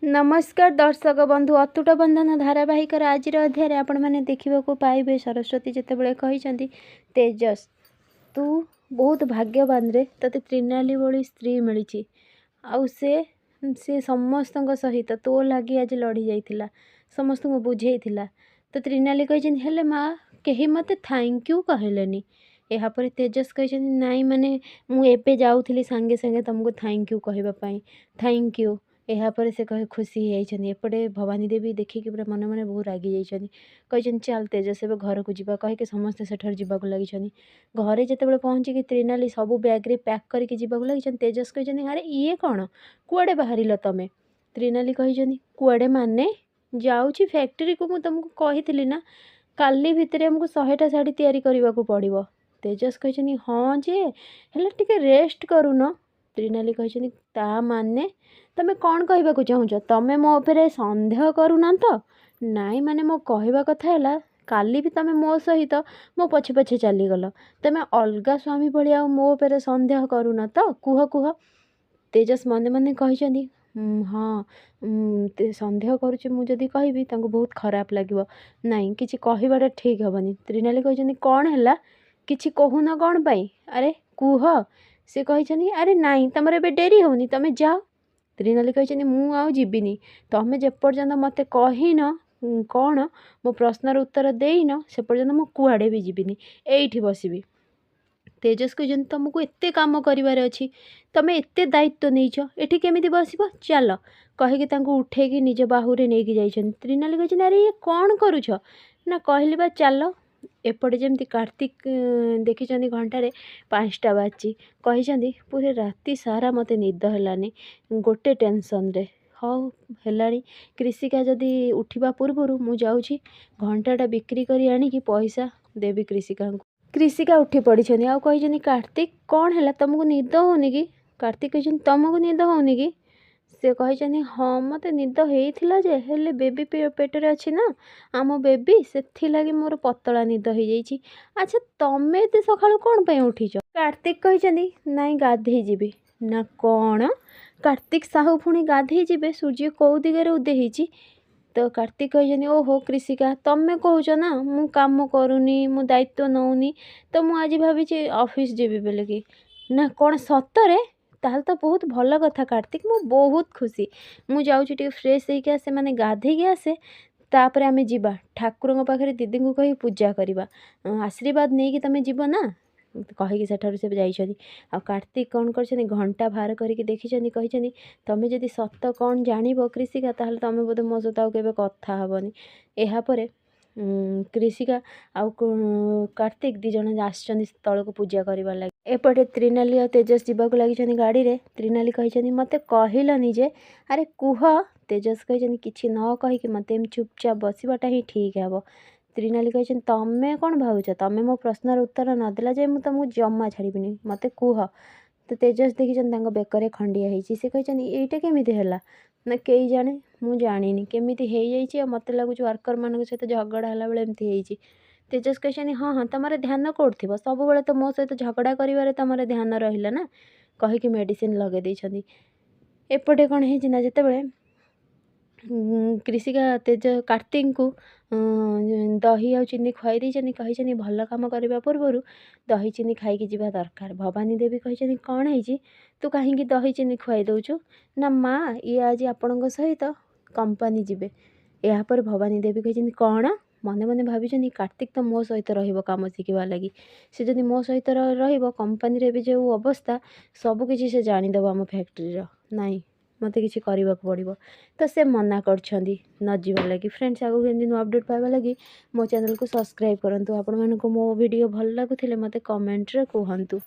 नमस्कार दर्शक बंधु अतुट बंधन धारावाहिकर आज अध्याय आपण मैंने देखा पाइबे सरस्वती जितेबाला कहते तेजस तू बहुत भाग्यवान रे तते त्रिनाली भली स्त्री मिली से समस्त सहित तो लगी आज लड़ी जाइथिला समस्त को बुझेइथिला तो त्रिनाली कहते हेले माँ कहीं मत थैंक यू कहलेनी यापर तेजस कहते नाई माने मुझे जाऊली सांगे सांगे तुमको थैंक यू कहवाई थैंक यू यापर से कहे खुशी होती एपटे भवानी देवी देखिकी पूरा मन मन बहुत रागी जाइछनी कहते चल तेजस एवं घर को जीवा कहीकि समस्ते सेठार जीवाक लगी घरे जितेबाला पहुँचिकी त्रिनाली सबू बैग्रे पैक करके जीवाक लगी तेजस कहते अरे ये कौन कुआड़े बाहर तमें त्रिनाली कहते कुआड़े माने जाऊँगी फैक्ट्री को मुझे तुमको कही ना काली भितर आमको 100टा शाढ़ी तैयारी करने को पड़ो तेजस कहते हाँ जे हेल्ला टिके रेस्ट करून त्रिनाली कहते ता माने तमें कौन कहवाक चाहूच तमें मो उपरे सन्देह करूना तो नाई माने मो कहवा कथा है काली भी तमें मो सहित मो पछे पछे चलीगल तमें अलग स्वामी भाया मो उपरे सन्देह करूना तो कुह कुह तेजस मन मन कहते हाँ सन्देह करुच्ची मुझे कहबी बहुत खराब लगे नाई किसी कहवाटा ठीक हेनी त्रिनाली कहते कौन है किसी कहून कौन पाई अरे कुह से कहते अरे नाई तुम ए डेरी होनी तुम जाओ त्रिनाली कहते मुझे जीविनी तमें जेपर्यंत मत कहीन कौन मो प्रश्नर उत्तर देन से पर्यंत मु कुआड़े भी जीविनी एठी बसबी तेजस कहते तुमको एते काम करार अच्छी तुम एते दायित्व नहीं एठी केमिति बसब चल कहीकि उठेकी निज बाहुरे नहीं जाइछन त्रिनाली कहते अरे ये कौन करुछ ना कहली बा चल एपटे जमी कार्तिक देखी घंटे 5टा बाजी कही पूरे राति सारा मत निद है गोटे टेंशन रे हाँ है कृषिका जदि उठा पूर्वर मु जाऊँगी घंटाटा बिक्री करी आनिकी पैसा देवी कृषिका को कृषिका उठी पड़ी आउ कही कार्तिक कौन है तुमको निद होनी कि कार्तिक कहते तुमको निद होनी कि से कहते हाँ मत निद होता जे हेले बेबी पेटरे अच्छी ना आम बेबी से लगी मोर पतला निद हो जाइए अच्छा तमें तो सका कौन पे उठीच कार्तिक कहते नाई गाधे जीवी ना कौन कार्तिक साहू पुणी गाधे जीवे सूर्य कौ दिगरे उदय होती तो कार्तिक कहते ओहो कृषिका तमें कहूच ना मु काम करूनी मु दायित्व नौनी तो मु आज भावी ऑफिस जीवी बोले कि ना कौन सतरे ताल तो बहुत भल कथा कार्तिक मु बहुत खुशी मु जाऊँगी फ्रेश होकर से मैंने गाधे आसे तापर आम जा ठाकुर पाखे दीदी को कही पूजा करवा आशीर्वाद नहीं कि तुम जीव ना कहीकि सेठार से जाइछनी आ कार्तिक कौन कर घंटा बाहर करके देखी कही तुम जदि सत कौन जान कृषिका ताहले तुम बोधे मो सहित आउ केबे कथा हेबनी यापर कृषिका आउ कार्तिक दी जन आसछन तल को पूजा करवा लगे एपटे त्रिनाली और तेजस जीवाक लगी गाड़ी रे त्रिनाली कही मत कहलनी जे अरे कुह तेजस कही किसी न कहीकि मत चुपचाप बसवाटा ही ठीक है त्रिनाली कहते तमें कौन भावुच तमें मो प्रश्नर उत्तर नदेला जे मुझे तुमको जमा छाड़बी मत कुह तो तेजस देखी बेकर खंडिया होती से कहते यहीटा केमी है ना कई जाने मुझे जानी केमी हो मत लगुच वर्कर मान सहित झगड़ा है बेले एमती तेजस कहते हाँ हाँ तुम ध्यान कौट थो सब तो मो सहित झगड़ा कर तुम ध्यान रहा ना कहीकि मेडिसिन लगे देइछंदी एपटे कौन है जितेबाला कृषिका तेज कार्तिक को दही आ चीनी खुआई देइछनी कही भल काम करने पूर्वर दही चीनी खाई जीवा दरकार भवानी देवी कही कौन है तू कहीं दही चीनी खुआई दौचु ना माँ ये आज आपण सहित कंपनी जीवे यापर भवानी देवी कही कौन मन मन भाई कार्तिक तो मो सहित रम शिखा लगी से जब मो सहित कंपनी रे भी जो अवस्था सबकि से जानीदेव आम फैक्ट्री नाई मत किसी करने को पड़ो तो से मना कर नजीवा लगी फ्रेंड्स आगे केमती नुआ अपडेट पाइबा लगी मो चैनल को सब्सक्राइब करूँ आपण मानक मो वीडियो भल लगुले मत कमेंट रे कहतु।